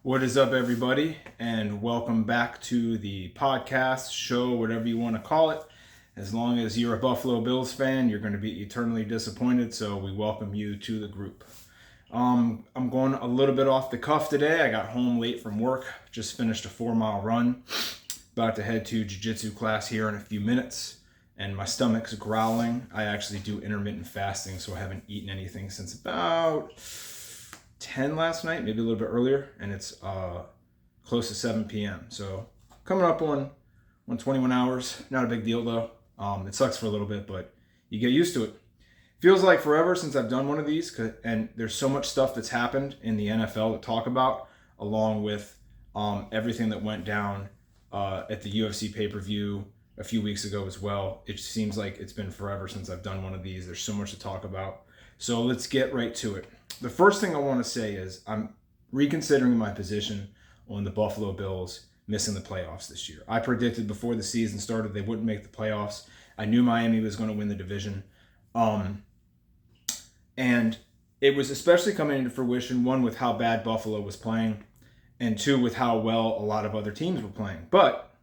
What is up, everybody, and welcome back to the podcast, show, whatever you want to call it. As long as you're a Buffalo Bills fan, you're going to be eternally disappointed, so we welcome you to the group. I'm going a little bit off the cuff today. I got home late from work, just finished a 4-mile run, about to head to jiu-jitsu class here in a few minutes, and my stomach's growling. I actually do intermittent fasting, so I haven't eaten anything since about 10 last night, maybe a little bit earlier, and it's close to 7 p.m. So coming up on 21 hours. Not a big deal though. It sucks for a little bit, but you get used to it. Feels like forever since I've done one of these, and there's so much stuff that's happened in the NFL to talk about, along with everything that went down at the UFC pay-per-view a few weeks ago as well. It seems like it's been forever since I've done one of these. There's so much to talk about. So let's get right to it. The first thing I want to say is I'm reconsidering my position on the Buffalo Bills missing the playoffs this year. I predicted before the season started they wouldn't make the playoffs. I knew Miami was going to win the division. And it was especially coming into fruition, one, with how bad Buffalo was playing, and two, with how well a lot of other teams were playing. But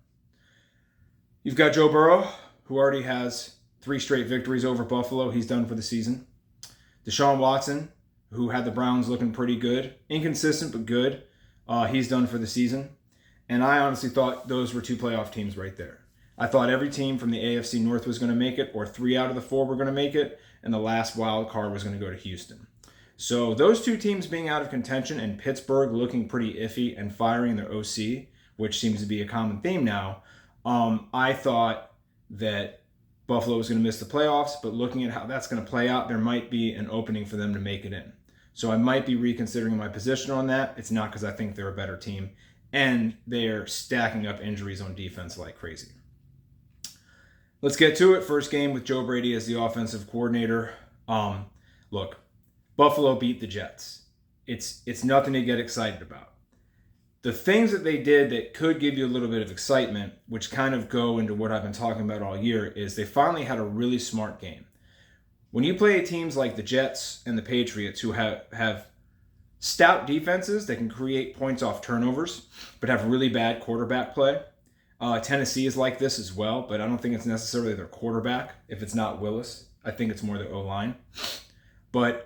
you've got Joe Burrow, who already has 3 straight victories over Buffalo. He's done for the season. Deshaun Watson, who had the Browns looking pretty good. Inconsistent, but good. He's done for the season. And I honestly thought those were 2 playoff teams right there. I thought every team from the AFC North was going to make it, or 3 out of the 4 were going to make it, and the last wild card was going to go to Houston. So those 2 teams being out of contention and Pittsburgh looking pretty iffy and firing their OC, which seems to be a common theme now, I thought that Buffalo was going to miss the playoffs, but looking at how that's going to play out, there might be an opening for them to make it in. So I might be reconsidering my position on that. It's not because I think they're a better team, and they're stacking up injuries on defense like crazy. Let's get to it. First game with Joe Brady as the offensive coordinator. Look, Buffalo beat the Jets. It's nothing to get excited about. The things that they did that could give you a little bit of excitement, which kind of go into what I've been talking about all year, is they finally had a really smart game. When you play teams like the Jets and the Patriots, who have stout defenses that can create points off turnovers, but have really bad quarterback play. Tennessee is like this as well, but I don't think it's necessarily their quarterback. If it's not Willis, I think it's more the O-line. But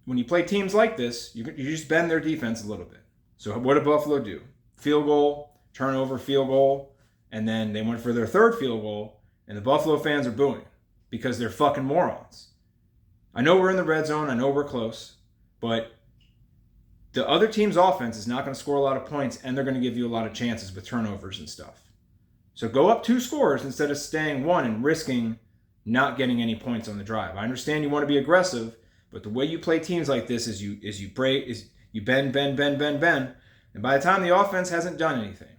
when you play teams like this, you just bend their defense a little bit. So what did Buffalo do? Field goal, turnover, field goal, and then they went for their 3rd field goal, and the Buffalo fans are booing because they're fucking morons. I know we're in the red zone, I know we're close, but the other team's offense is not going to score a lot of points, and they're going to give you a lot of chances with turnovers and stuff. So go up 2 scores instead of staying 1 and risking not getting any points on the drive. I understand you want to be aggressive, but the way you play teams like this is you bend, and by the time the offense hasn't done anything,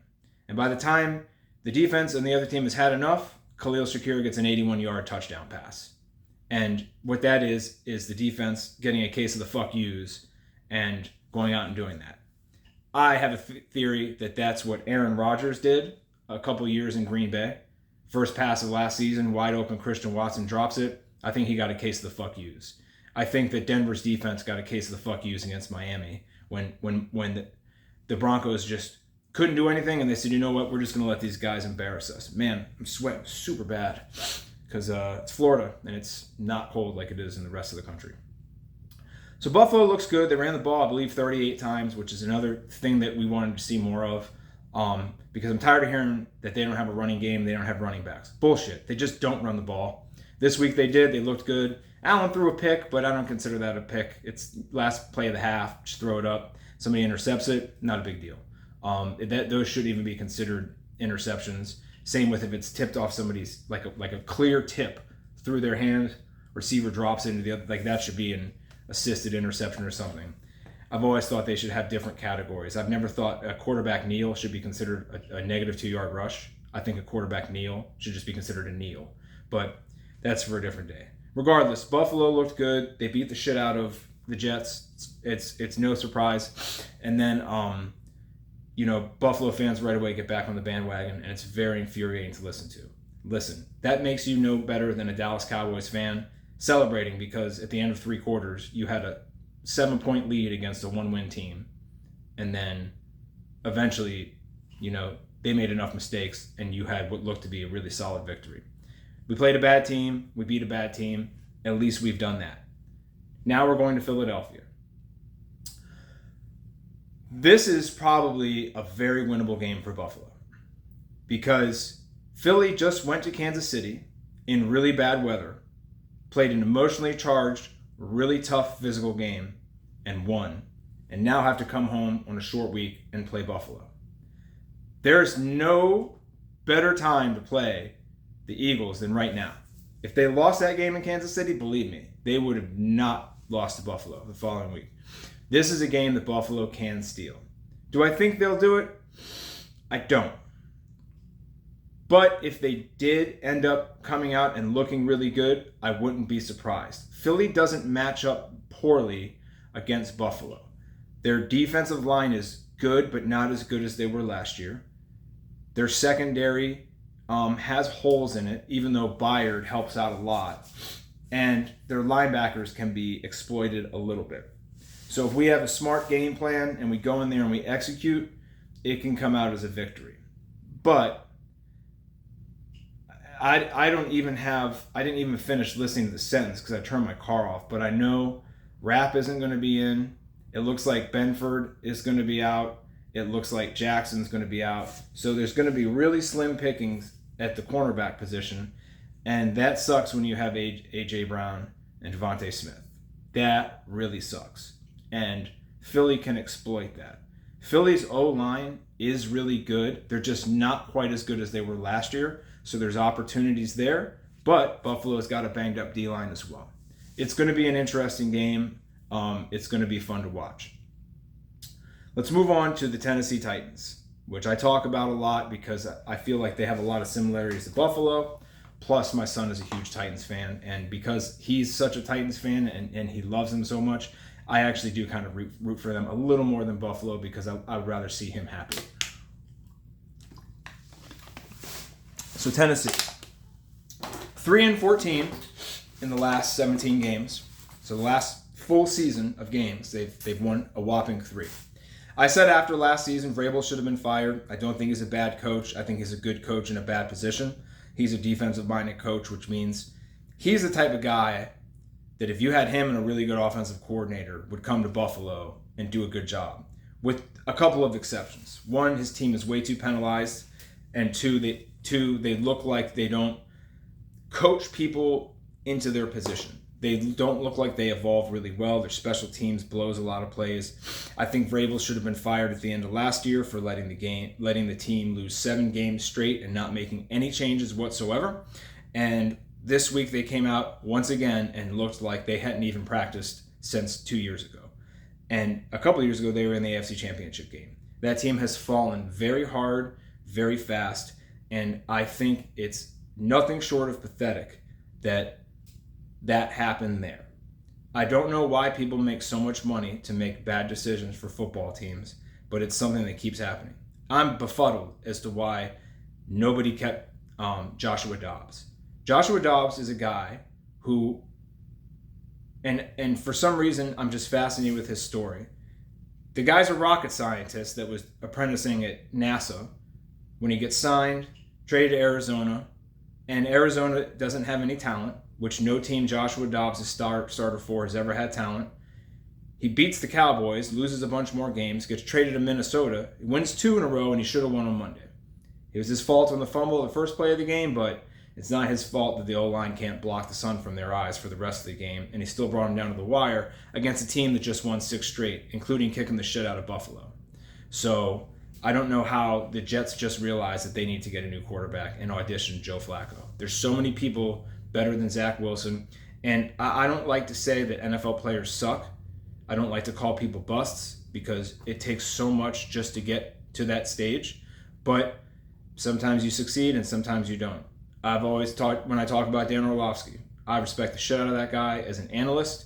and by the time the defense and the other team has had enough, Khalil Shakir gets an 81-yard touchdown pass. And what that is the defense getting a case of the fuck yous and going out and doing that. I have a theory that that's what Aaron Rodgers did a couple years in Green Bay. First pass of last season, wide open, Christian Watson drops it. I think he got a case of the fuck yous. I think that Denver's defense got a case of the fuck yous against Miami when the Broncos just couldn't do anything, and they said, you know what, we're just going to let these guys embarrass us. Man, I'm sweating super bad because it's Florida, and it's not cold like it is in the rest of the country. So Buffalo looks good. They ran the ball, I believe, 38 times, which is another thing that we wanted to see more of, because I'm tired of hearing that they don't have a running game, they don't have running backs. Bullshit. They just don't run the ball. This week they did. They looked good. Allen threw a pick, but I don't consider that a pick. It's last play of the half. Just throw it up. Somebody intercepts it. Not a big deal. Those shouldn't even be considered interceptions. Same with if it's tipped off somebody's, like a clear tip through their hand, receiver drops into the other, like that should be an assisted interception or something. I've always thought they should have different categories. I've never thought a quarterback kneel should be considered a negative 2-yard rush. I think a quarterback kneel should just be considered a kneel. But that's for a different day. Regardless, Buffalo looked good. They beat the shit out of the Jets. It's no surprise. And then, Buffalo fans right away get back on the bandwagon, and it's very infuriating to listen to. Listen, that makes you no better than a Dallas Cowboys fan celebrating because at the end of 3 quarters, you had a 7-point lead against a 1-win team, and then eventually, they made enough mistakes and you had what looked to be a really solid victory. We played a bad team. We beat a bad team. At least we've done that. Now we're going to Philadelphia. This is probably a very winnable game for Buffalo because Philly just went to Kansas City in really bad weather, played an emotionally charged, really tough physical game, and won, and now have to come home on a short week and play Buffalo. There's no better time to play the Eagles than right now. If they lost that game in Kansas City, believe me, they would have not lost to Buffalo the following week. This is a game that Buffalo can steal. Do I think they'll do it? I don't. But if they did end up coming out and looking really good, I wouldn't be surprised. Philly doesn't match up poorly against Buffalo. Their defensive line is good, but not as good as they were last year. Their secondary has holes in it, even though Byard helps out a lot. And their linebackers can be exploited a little bit. So if we have a smart game plan and we go in there and we execute, it can come out as a victory. But I didn't even finish listening to the sentence because I turned my car off. But I know Rapp isn't going to be in. It looks like Benford is going to be out. It looks like Jackson's going to be out. So there's going to be really slim pickings at the cornerback position. And that sucks when you have A.J. Brown and Devontae Smith. That really sucks. And Philly can exploit that. Philly's O-line is really good. They're just not quite as good as they were last year. So there's opportunities there. But Buffalo's got a banged up D-line as well. It's going to be an interesting game. It's going to be fun to watch. Let's move on to the Tennessee Titans, which I talk about a lot because I feel like they have a lot of similarities to Buffalo. Plus, my son is a huge Titans fan. And because he's such a Titans fan and he loves them so much, I actually do kind of root for them a little more than Buffalo because I would rather see him happy. So Tennessee, 3-14 in the last 17 games. So the last full season of games, they've won a whopping 3. I said after last season, Vrabel should have been fired. I don't think he's a bad coach. I think he's a good coach in a bad position. He's a defensive-minded coach, which means he's the type of guy that if you had him and a really good offensive coordinator would come to Buffalo and do a good job, with a couple of exceptions. One, his team is way too penalized, and two, they look like they don't coach people into their position. They don't look like they evolve really well. Their special teams blows a lot of plays. I think Vrabel should have been fired at the end of last year for letting the team lose 7 games straight and not making any changes whatsoever. And this week they came out once again and looked like they hadn't even practiced since 2 years ago. And a couple of years ago they were in the AFC Championship game. That team has fallen very hard, very fast, and I think it's nothing short of pathetic that happened there. I don't know why people make so much money to make bad decisions for football teams, but it's something that keeps happening. I'm befuddled as to why nobody kept Joshua Dobbs. Joshua Dobbs is a guy who, and for some reason, I'm just fascinated with his story. The guy's a rocket scientist that was apprenticing at NASA. When he gets signed, traded to Arizona, and Arizona doesn't have any talent, which no team Joshua Dobbs is starter for has ever had talent. He beats the Cowboys, loses a bunch more games, gets traded to Minnesota, he wins 2 in a row, and he should have won on Monday. It was his fault on the fumble at the first play of the game, but it's not his fault that the O-line can't block the sun from their eyes for the rest of the game, and he still brought him down to the wire against a team that just won 6 straight, including kicking the shit out of Buffalo. So I don't know how the Jets just realized that they need to get a new quarterback and audition Joe Flacco. There's so many people better than Zach Wilson. And I don't like to say that NFL players suck. I don't like to call people busts because it takes so much just to get to that stage. But sometimes you succeed and sometimes you don't. I've always talked, when I talk about Dan Orlovsky, I respect the shit out of that guy as an analyst.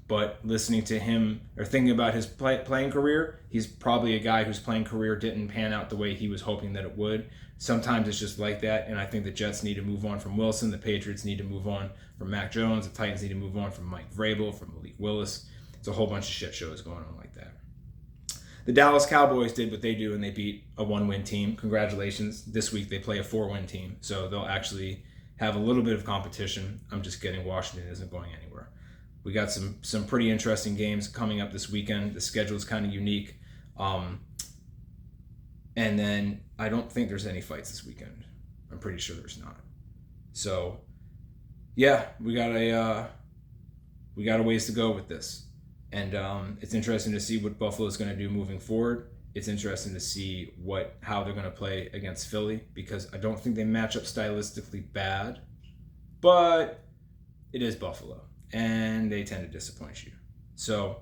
But listening to him or thinking about his playing career, he's probably a guy whose playing career didn't pan out the way he was hoping that it would. Sometimes it's just like that, and I think the Jets need to move on from Wilson. The Patriots need to move on from Mac Jones. The Titans need to move on from Mike Vrabel, from Malik Willis. It's a whole bunch of shit shows going on like that. The Dallas Cowboys did what they do, and they beat a 1-win team. Congratulations. This week they play a 4-win team, so they'll actually have a little bit of competition. I'm just kidding. Washington isn't going anywhere. We got some pretty interesting games coming up this weekend. The schedule is kind of unique. And then I don't think there's any fights this weekend. I'm pretty sure there's not. So, yeah, we got a ways to go with this. And it's interesting to see what Buffalo's going to do moving forward. It's interesting to see how they're going to play against Philly, because I don't think they match up stylistically bad, but it is Buffalo, and they tend to disappoint you. So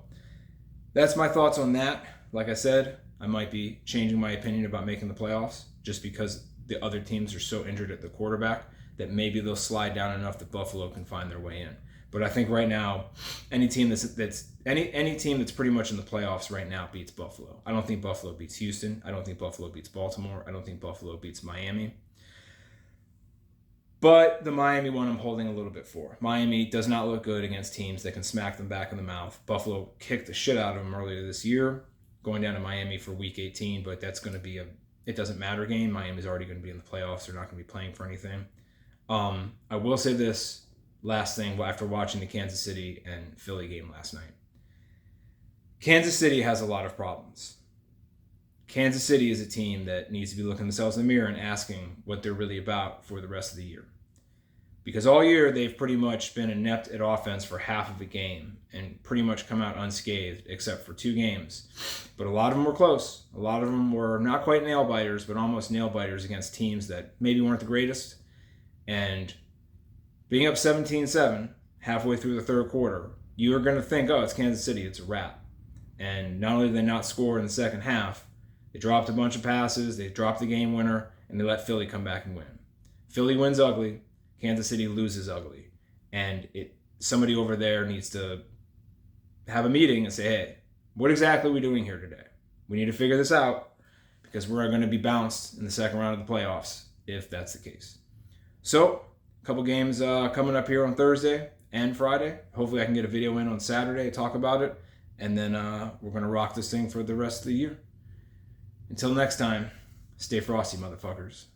that's my thoughts on that. Like I said, I might be changing my opinion about making the playoffs just because the other teams are so injured at the quarterback that maybe they'll slide down enough that Buffalo can find their way in. But I think right now, any team that's pretty much in the playoffs right now beats Buffalo. I don't think Buffalo beats Houston. I don't think Buffalo beats Baltimore. I don't think Buffalo beats Miami. But the Miami one I'm holding a little bit for. Miami does not look good against teams that can smack them back in the mouth. Buffalo kicked the shit out of them earlier this year, going down to Miami for Week 18, but that's going to be it doesn't matter game. Miami's already going to be in the playoffs. They're not going to be playing for anything. I will say this last thing after watching the Kansas City and Philly game last night. Kansas City has a lot of problems. Kansas City is a team that needs to be looking themselves in the mirror and asking what they're really about for the rest of the year. Because all year they've pretty much been inept at offense for half of a game and pretty much come out unscathed except for 2 games. But a lot of them were close. A lot of them were not quite nail biters, but almost nail biters against teams that maybe weren't the greatest. And being up 17-7 halfway through the third quarter, you are going to think, oh, it's Kansas City, it's a wrap. And not only did they not score in the second half, they dropped a bunch of passes, they dropped the game winner, and they let Philly come back and win. Philly wins ugly, Kansas City loses ugly. And somebody over there needs to have a meeting and say, hey, what exactly are we doing here today? We need to figure this out because we're going to be bounced in the second round of the playoffs if that's the case. So, a couple games coming up here on Thursday and Friday. Hopefully I can get a video in on Saturday, talk about it, and then we're going to rock this thing for the rest of the year. Until next time, stay frosty, motherfuckers.